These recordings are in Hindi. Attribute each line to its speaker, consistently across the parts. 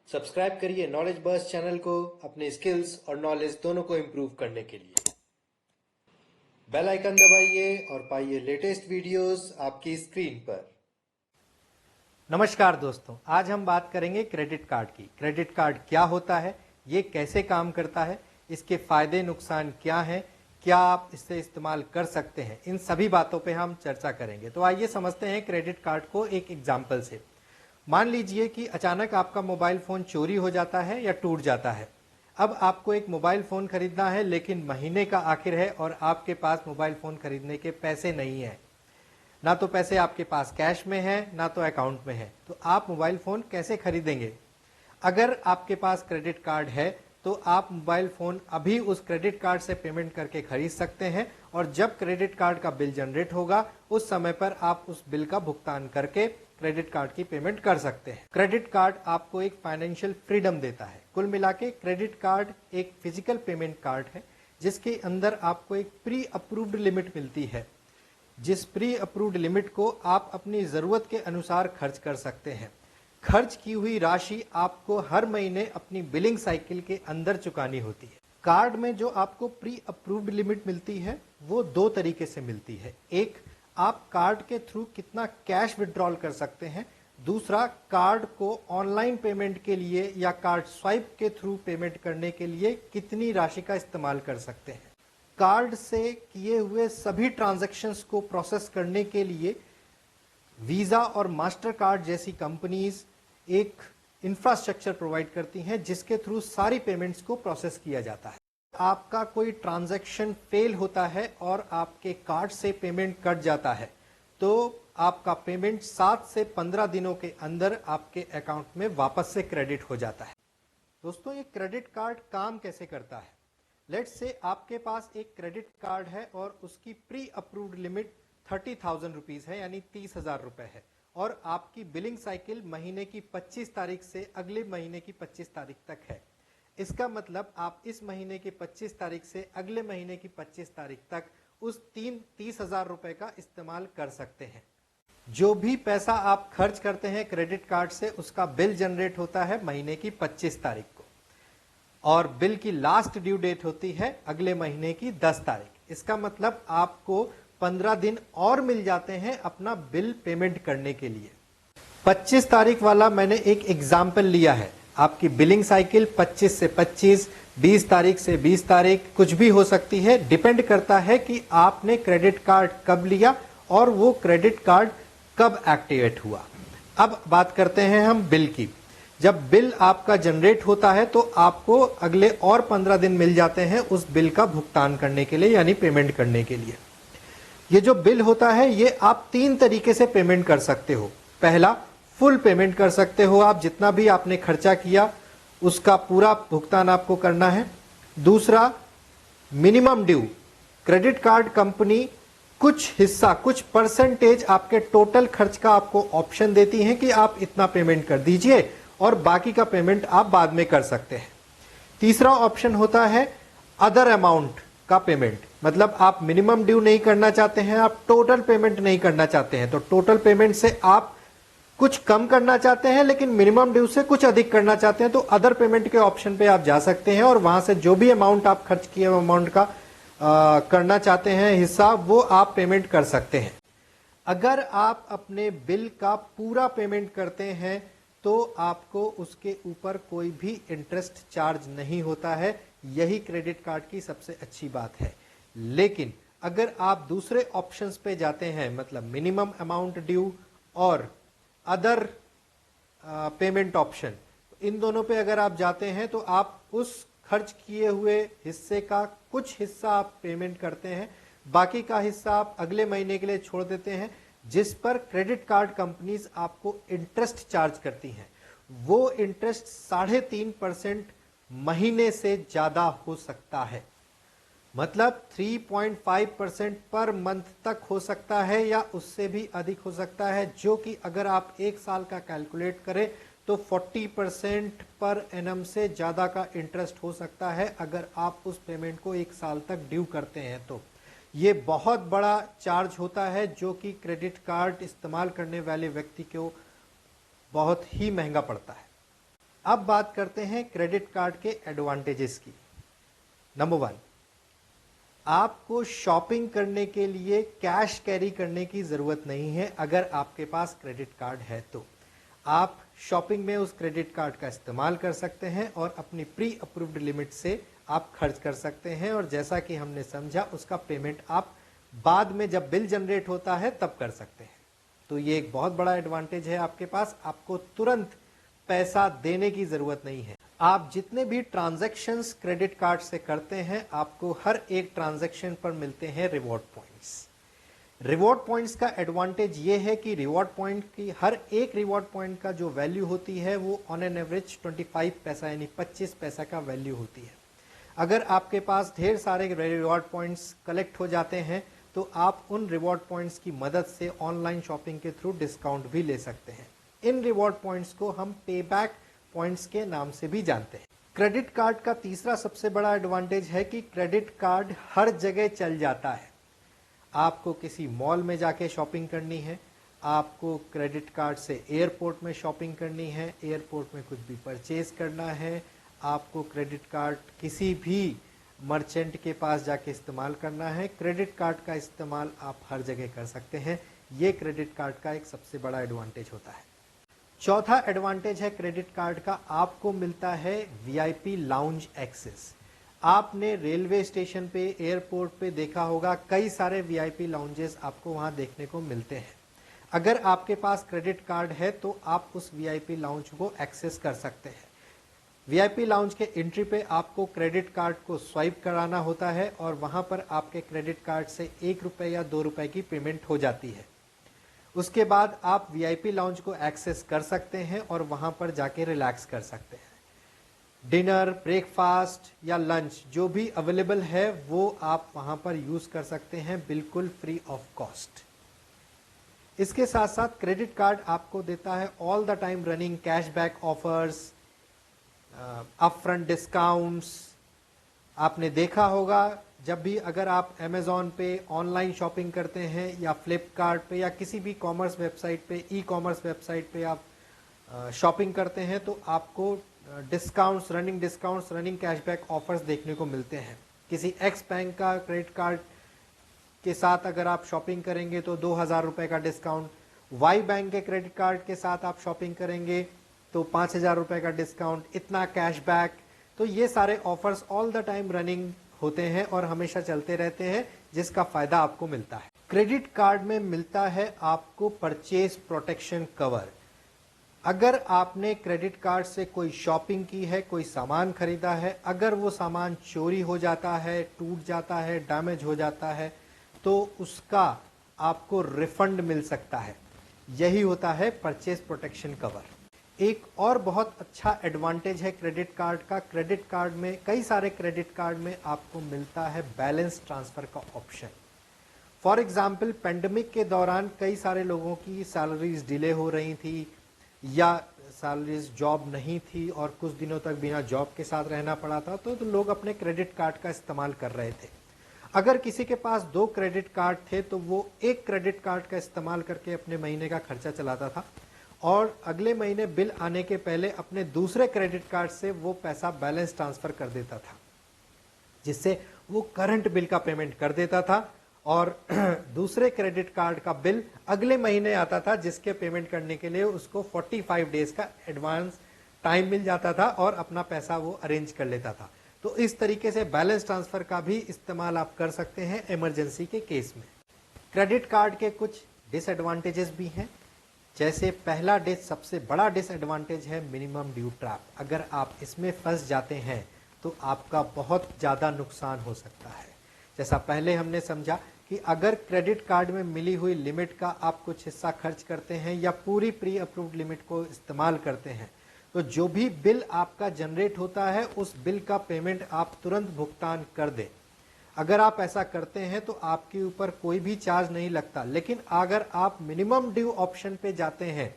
Speaker 1: सब्सक्राइब करिए नॉलेज बर्स्ट चैनल को अपने स्किल्स और नॉलेज दोनों को इम्प्रूव करने के लिए। बेल आइकन दबाइए और पाइए लेटेस्ट वीडियोस आपकी स्क्रीन पर। नमस्कार दोस्तों, आज हम बात करेंगे क्रेडिट कार्ड की। क्रेडिट कार्ड क्या होता है, ये कैसे काम करता है, इसके फायदे नुकसान क्या हैं, क्या आप इससे इस्तेमाल कर सकते हैं, इन सभी बातों पे हम चर्चा करेंगे। तो आइए समझते हैं क्रेडिट कार्ड को एक एग्जाम्पल से। मान लीजिए कि अचानक आपका मोबाइल फ़ोन चोरी हो जाता है या टूट जाता है। अब आपको एक मोबाइल फ़ोन खरीदना है, लेकिन महीने का आखिर है और आपके पास मोबाइल फ़ोन खरीदने के पैसे नहीं हैं। ना तो पैसे आपके पास कैश में हैं, ना तो अकाउंट में है। तो आप मोबाइल फ़ोन कैसे खरीदेंगे? अगर आपके पास क्रेडिट कार्ड है तो आप मोबाइल फ़ोन अभी उस क्रेडिट कार्ड से पेमेंट करके खरीद सकते हैं, और जब क्रेडिट कार्ड का बिल जनरेट होगा उस समय पर आप उस बिल का भुगतान करके क्रेडिट कार्ड की पेमेंट कर सकते हैं। क्रेडिट कार्ड आपको एक फाइनेंशियल फ्रीडम देता है। कुल मिला के क्रेडिट कार्ड एक फिजिकल पेमेंट कार्ड है जिसके अंदर आपको एक प्री अप्रूव्ड लिमिट मिलती है, जिस प्री अप्रूव्ड लिमिट को आप अपनी ज़रूरत के अनुसार खर्च कर सकते हैं। खर्च की हुई राशि आपको हर महीने अपनी बिलिंग साइकिल के अंदर चुकानी होती है। कार्ड में जो आपको प्री अप्रूव्ड लिमिट मिलती है वो दो तरीके से मिलती है। एक, आप कार्ड के थ्रू कितना कैश विड्रॉल कर सकते हैं। दूसरा, कार्ड को ऑनलाइन पेमेंट के लिए या कार्ड स्वाइप के थ्रू पेमेंट करने के लिए कितनी राशि का इस्तेमाल कर सकते हैं। कार्ड से किए हुए सभी ट्रांजैक्शंस को प्रोसेस करने के लिए वीज़ा और मास्टर कार्ड जैसी कंपनीज एक इंफ्रास्ट्रक्चर प्रोवाइड करती हैं जिसके थ्रू सारी पेमेंट्स को प्रोसेस किया जाता है। आपका कोई ट्रांजैक्शन फेल होता है और आपके कार्ड से पेमेंट कट जाता है तो आपका पेमेंट 7 से 15 दिनों के अंदर आपके अकाउंट में वापस से क्रेडिट हो जाता है। दोस्तों, ये क्रेडिट कार्ड काम कैसे करता है? लेट्स से आपके पास एक क्रेडिट कार्ड है और उसकी प्री अप्रूव्ड लिमिट 30,000 रुपीज़ है, यानी 30,000 रुपये है, और आपकी बिलिंग साइकिल महीने की 25 तारीख से अगले महीने की 25 तारीख तक है। इसका मतलब आप इस महीने की 25 तारीख से अगले महीने की 25 तारीख तक उस 30,000 रुपये का इस्तेमाल कर सकते हैं। जो भी पैसा आप खर्च करते हैं क्रेडिट कार्ड से, उसका बिल जनरेट होता है महीने की 25 तारीख को, और बिल की लास्ट ड्यू डेट होती है अगले महीने की 10 तारीख। इसका मतलब आपको 15 दिन और मिल जाते हैं अपना बिल पेमेंट करने के लिए। 25 तारीख वाला मैंने एक एग्जाम्पल लिया है। आपकी बिलिंग साइकिल 25 से 25, 20 तारीख से 20 तारीख कुछ भी हो सकती है, डिपेंड करता है कि आपने क्रेडिट कार्ड कब लिया और वो क्रेडिट कार्ड कब एक्टिवेट हुआ। अब बात करते हैं हम बिल की। जब बिल आपका जनरेट होता है तो आपको अगले और 15 दिन मिल जाते हैं उस बिल का भुगतान करने के लिए, यानी पेमेंट करने के लिए। ये जो बिल होता है ये आप 3 तरीके से पेमेंट कर सकते हो। पहला, फुल पेमेंट कर सकते हो आप, जितना भी आपने खर्चा किया उसका पूरा भुगतान आपको करना है। दूसरा, minimum due. Credit card company कुछ हिस्सा, कुछ परसेंटेज आपके टोटल खर्च का आपको ऑप्शन देती है कि आप इतना पेमेंट कर दीजिए और बाकी का पेमेंट आप बाद में कर सकते हैं। तीसरा ऑप्शन होता है अदर अमाउंट का पेमेंट, मतलब आप मिनिमम ड्यू नहीं करना चाहते हैं, आप टोटल पेमेंट नहीं करना चाहते हैं, तो टोटल पेमेंट से आप कुछ कम करना चाहते हैं लेकिन मिनिमम ड्यू से कुछ अधिक करना चाहते हैं, तो अदर पेमेंट के ऑप्शन पे आप जा सकते हैं और वहां से जो भी अमाउंट आप खर्च किए अमाउंट का करना चाहते हैं हिस्सा, वो आप पेमेंट कर सकते हैं। अगर आप अपने बिल का पूरा पेमेंट करते हैं तो आपको उसके ऊपर कोई भी इंटरेस्ट चार्ज नहीं होता है। यही क्रेडिट कार्ड की सबसे अच्छी बात है। लेकिन अगर आप दूसरे ऑप्शंस पे जाते हैं, मतलब मिनिमम अमाउंट ड्यू और अदर पेमेंट ऑप्शन, इन दोनों पे अगर आप जाते हैं तो आप उस खर्च किए हुए हिस्से का कुछ हिस्सा आप पेमेंट करते हैं, बाकी का हिस्सा आप अगले महीने के लिए छोड़ देते हैं, जिस पर क्रेडिट कार्ड कंपनीज आपको इंटरेस्ट चार्ज करती हैं। वो इंटरेस्ट 3.5% महीने से ज्यादा हो सकता है, मतलब 3.5% पर मंथ तक हो सकता है या उससे भी अधिक हो सकता है, जो कि अगर आप एक साल का कैलकुलेट करें तो 40% पर एनम से ज़्यादा का इंटरेस्ट हो सकता है अगर आप उस पेमेंट को एक साल तक ड्यू करते हैं। तो ये बहुत बड़ा चार्ज होता है जो कि क्रेडिट कार्ड इस्तेमाल करने वाले व्यक्ति को बहुत ही महंगा पड़ता है। अब बात करते हैं क्रेडिट कार्ड के एडवांटेजेस की। नंबर 1, आपको शॉपिंग करने के लिए कैश कैरी करने की जरूरत नहीं है। अगर आपके पास क्रेडिट कार्ड है तो आप शॉपिंग में उस क्रेडिट कार्ड का इस्तेमाल कर सकते हैं और अपनी प्री अप्रूव्ड लिमिट से आप खर्च कर सकते हैं, और जैसा कि हमने समझा उसका पेमेंट आप बाद में जब बिल जनरेट होता है तब कर सकते हैं। तो ये एक बहुत बड़ा एडवांटेज है आपके पास, आपको तुरंत पैसा देने की जरूरत नहीं है। आप जितने भी ट्रांजैक्शंस क्रेडिट कार्ड से करते हैं, आपको हर एक ट्रांजैक्शन पर मिलते हैं रिवॉर्ड पॉइंट्स। रिवॉर्ड पॉइंट्स का एडवांटेज ये है कि रिवॉर्ड पॉइंट की हर एक रिवॉर्ड पॉइंट का जो वैल्यू होती है वो ऑन एन एवरेज 25 पैसा यानी 25 पैसा का वैल्यू होती है। अगर आपके पास ढेर सारे रिवॉर्ड पॉइंट्स कलेक्ट हो जाते हैं तो आप उन रिवॉर्ड पॉइंट्स की मदद से ऑनलाइन शॉपिंग के थ्रू डिस्काउंट भी ले सकते हैं। इन रिवॉर्ड पॉइंट्स को हम पे बैक पॉइंट्स के नाम से भी जानते हैं। क्रेडिट कार्ड का तीसरा सबसे बड़ा एडवांटेज है कि क्रेडिट कार्ड हर जगह चल जाता है। आपको किसी मॉल में जाके शॉपिंग करनी है, आपको क्रेडिट कार्ड से एयरपोर्ट में शॉपिंग करनी है, एयरपोर्ट में कुछ भी परचेज करना है, आपको क्रेडिट कार्ड किसी भी मर्चेंट के पास जाके इस्तेमाल करना है, क्रेडिट कार्ड का इस्तेमाल आप हर जगह कर सकते हैं। ये क्रेडिट कार्ड का एक सबसे बड़ा एडवांटेज होता है। चौथा एडवांटेज है क्रेडिट कार्ड का, आपको मिलता है वीआईपी लाउंज एक्सेस। आपने रेलवे स्टेशन पे, एयरपोर्ट पे देखा होगा कई सारे वीआईपी लाउंजेस आपको वहां देखने को मिलते हैं। अगर आपके पास क्रेडिट कार्ड है तो आप उस वीआईपी लाउंज को एक्सेस कर सकते हैं। वीआईपी लाउंज के एंट्री पे आपको क्रेडिट कार्ड को स्वाइप कराना होता है और वहां पर आपके क्रेडिट कार्ड से 1 रुपए या 2 रुपए की पेमेंट हो जाती है। उसके बाद आप वीआईपी लाउंज को एक्सेस कर सकते हैं और वहां पर जाके रिलैक्स कर सकते हैं। डिनर, ब्रेकफास्ट या लंच जो भी अवेलेबल है वो आप वहां पर यूज कर सकते हैं बिल्कुल फ्री ऑफ कॉस्ट। इसके साथ साथ क्रेडिट कार्ड आपको देता है all the time running cashback offers, upfront discounts. आपने देखा होगा जब भी अगर आप अमेज़ॉन पे ऑनलाइन शॉपिंग करते हैं या फ्लिपकार्ट पे या किसी भी कॉमर्स वेबसाइट पे, ई कॉमर्स वेबसाइट पे आप शॉपिंग करते हैं तो आपको डिस्काउंट्स, रनिंग कैशबैक ऑफर्स देखने को मिलते हैं। किसी एक्स बैंक का क्रेडिट कार्ड के साथ अगर आप शॉपिंग करेंगे तो 2000 रुपए का डिस्काउंट, वाई बैंक के क्रेडिट कार्ड के साथ आप शॉपिंग करेंगे तो 5000 रुपए का डिस्काउंट, इतना कैशबैक। तो ये सारे offers all the time running होते हैं और हमेशा चलते रहते हैं, जिसका फायदा आपको मिलता है। क्रेडिट कार्ड में मिलता है आपको परचेज प्रोटेक्शन कवर। अगर आपने क्रेडिट कार्ड से कोई शॉपिंग की है, कोई सामान खरीदा है, अगर वो सामान चोरी हो जाता है, टूट जाता है, डैमेज हो जाता है तो उसका आपको रिफंड मिल सकता है। यही होता है परचेज प्रोटेक्शन कवर। एक और बहुत अच्छा एडवांटेज है क्रेडिट कार्ड का, क्रेडिट कार्ड में, कई सारे क्रेडिट कार्ड में आपको मिलता है बैलेंस ट्रांसफर का ऑप्शन। फॉर एग्जाम्पल पेंडेमिक के दौरान कई सारे लोगों की सैलरीज डिले हो रही थी या सैलरीज जॉब नहीं थी और कुछ दिनों तक बिना जॉब के साथ रहना पड़ा था, तो लोग अपने क्रेडिट कार्ड का इस्तेमाल कर रहे थे। अगर किसी के पास 2 क्रेडिट कार्ड थे तो वो एक क्रेडिट कार्ड का इस्तेमाल करके अपने महीने का खर्चा चलाता था और अगले महीने बिल आने के पहले अपने दूसरे क्रेडिट कार्ड से वो पैसा बैलेंस ट्रांसफर कर देता था, जिससे वो करंट बिल का पेमेंट कर देता था और दूसरे क्रेडिट कार्ड का बिल अगले महीने आता था, जिसके पेमेंट करने के लिए उसको 45 डेज का एडवांस टाइम मिल जाता था और अपना पैसा वो अरेंज कर लेता था। तो इस तरीके से बैलेंस ट्रांसफर का भी इस्तेमाल आप कर सकते हैं इमरजेंसी के केस में। क्रेडिट कार्ड के कुछ डिसएडवांटेजेस भी हैं, जैसे पहला सबसे बड़ा डिसएडवांटेज है मिनिमम ड्यू ट्रैप। अगर आप इसमें फंस जाते हैं तो आपका बहुत ज़्यादा नुकसान हो सकता है। जैसा पहले हमने समझा कि अगर क्रेडिट कार्ड में मिली हुई लिमिट का आप कुछ हिस्सा खर्च करते हैं या पूरी प्री अप्रूव्ड लिमिट को इस्तेमाल करते हैं तो जो भी बिल आपका जनरेट होता है उस बिल का पेमेंट आप तुरंत भुगतान कर दें। अगर आप ऐसा करते हैं तो आपके ऊपर कोई भी चार्ज नहीं लगता, लेकिन अगर आप मिनिमम ड्यू ऑप्शन पे जाते हैं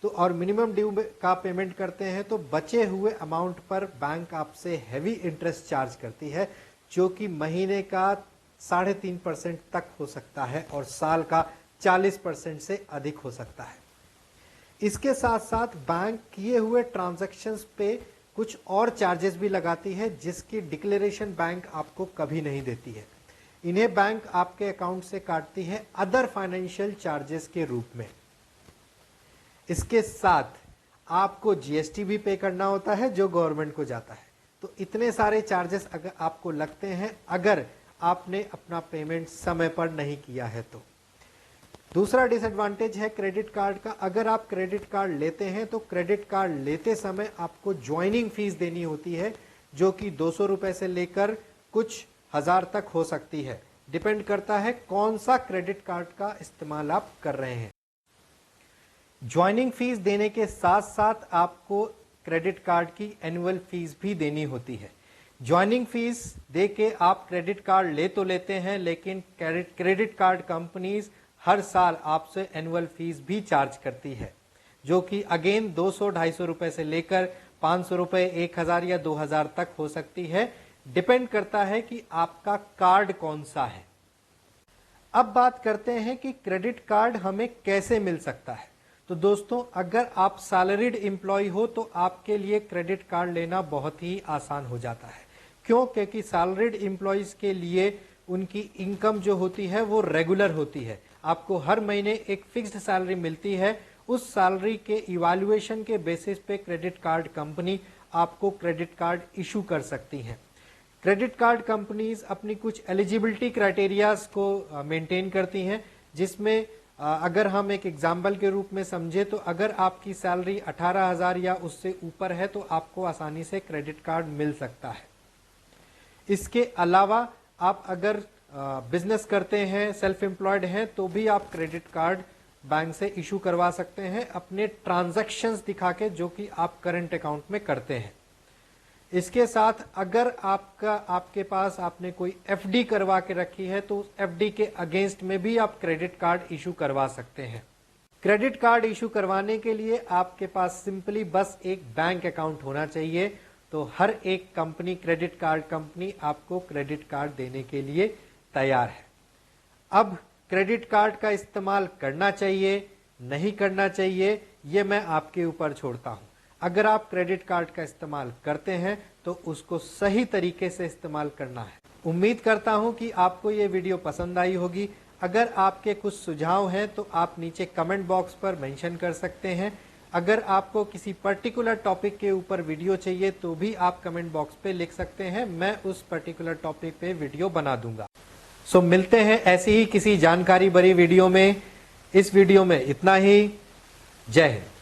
Speaker 1: तो और मिनिमम ड्यू का पेमेंट करते हैं तो बचे हुए अमाउंट पर बैंक आपसे हैवी इंटरेस्ट चार्ज करती है, जो कि महीने का 3.5% तक हो सकता है और साल का 40% से अधिक हो सकता है। इसके साथ साथ बैंक किए हुए ट्रांजैक्शंस पे कुछ और चार्जेस भी लगाती है, जिसकी डिक्लेरेशन बैंक आपको कभी नहीं देती है। इन्हें बैंक आपके अकाउंट से काटती है अदर फाइनेंशियल चार्जेस के रूप में। इसके साथ आपको जीएसटी भी पे करना होता है जो गवर्नमेंट को जाता है। तो इतने सारे चार्जेस अगर आपको लगते हैं अगर आपने अपना पेमेंट समय पर नहीं किया है तो। दूसरा डिसएडवांटेज है क्रेडिट कार्ड का, अगर आप क्रेडिट कार्ड लेते हैं तो क्रेडिट कार्ड लेते समय आपको ज्वाइनिंग फीस देनी होती है, जो कि 200 रुपए से लेकर कुछ हजार तक हो सकती है। डिपेंड करता है कौन सा क्रेडिट कार्ड का इस्तेमाल आप कर रहे हैं। ज्वाइनिंग फीस देने के साथ साथ आपको क्रेडिट कार्ड की एनुअल फीस भी देनी होती है। ज्वाइनिंग फीस दे के आप क्रेडिट कार्ड ले तो लेते हैं, लेकिन क्रेडिट कार्ड कंपनीज हर साल आपसे एनुअल फीस भी चार्ज करती है, जो कि अगेन 200-250 रुपए से लेकर 500 रुपए, 1000 या 2000 तक हो सकती है। डिपेंड करता है कि आपका कार्ड कौन सा है। अब बात करते हैं कि क्रेडिट कार्ड हमें कैसे मिल सकता है। तो दोस्तों, अगर आप सैलरीड एम्प्लॉय हो तो आपके लिए क्रेडिट कार्ड लेना बहुत ही आसान हो जाता है। क्यों? क्योंकि सैलरीड एम्प्लॉयज के लिए उनकी इनकम जो होती है वो रेगुलर होती है। आपको हर महीने एक फिक्स्ड सैलरी मिलती है। उस सैलरी के इवैल्यूएशन के बेसिस पे क्रेडिट कार्ड कंपनी आपको क्रेडिट कार्ड इशू कर सकती है। क्रेडिट कार्ड कंपनीज अपनी कुछ एलिजिबिलिटी क्राइटेरियाज को मेंटेन करती हैं, जिसमें अगर हम एक एग्जाम्पल के रूप में समझे तो अगर आपकी सैलरी 18,000 या उससे ऊपर है तो आपको आसानी से क्रेडिट कार्ड मिल सकता है। इसके अलावा आप अगर बिजनेस करते हैं, सेल्फ एम्प्लॉयड हैं, तो भी आप क्रेडिट कार्ड बैंक से इशू करवा सकते हैं अपने ट्रांजैक्शंस दिखा के, जो कि आप करंट अकाउंट में करते हैं। इसके साथ अगर आपके पास आपने कोई एफडी करवा के रखी है तो उस एफडी के अगेंस्ट में भी आप क्रेडिट कार्ड इशू करवा सकते हैं। क्रेडिट कार्ड इशू करवाने के लिए आपके पास सिंपली बस एक बैंक अकाउंट होना चाहिए। तो हर एक कंपनी, क्रेडिट कार्ड कंपनी आपको क्रेडिट कार्ड देने के लिए तैयार है। अब क्रेडिट कार्ड का इस्तेमाल करना चाहिए, नहीं करना चाहिए, ये मैं आपके ऊपर छोड़ता हूं। अगर आप क्रेडिट कार्ड का इस्तेमाल करते हैं तो उसको सही तरीके से इस्तेमाल करना है। उम्मीद करता हूं कि आपको ये वीडियो पसंद आई होगी। अगर आपके कुछ सुझाव हैं तो आप नीचे कमेंट बॉक्स पर मेंशन कर सकते हैं। अगर आपको किसी पर्टिकुलर टॉपिक के ऊपर वीडियो चाहिए तो भी आप कमेंट बॉक्स पे लिख सकते हैं, मैं उस पर्टिकुलर टॉपिक पे वीडियो बना दूंगा। सो मिलते हैं ऐसी ही किसी जानकारी भरी वीडियो में। इस वीडियो में इतना ही। जय हिंद।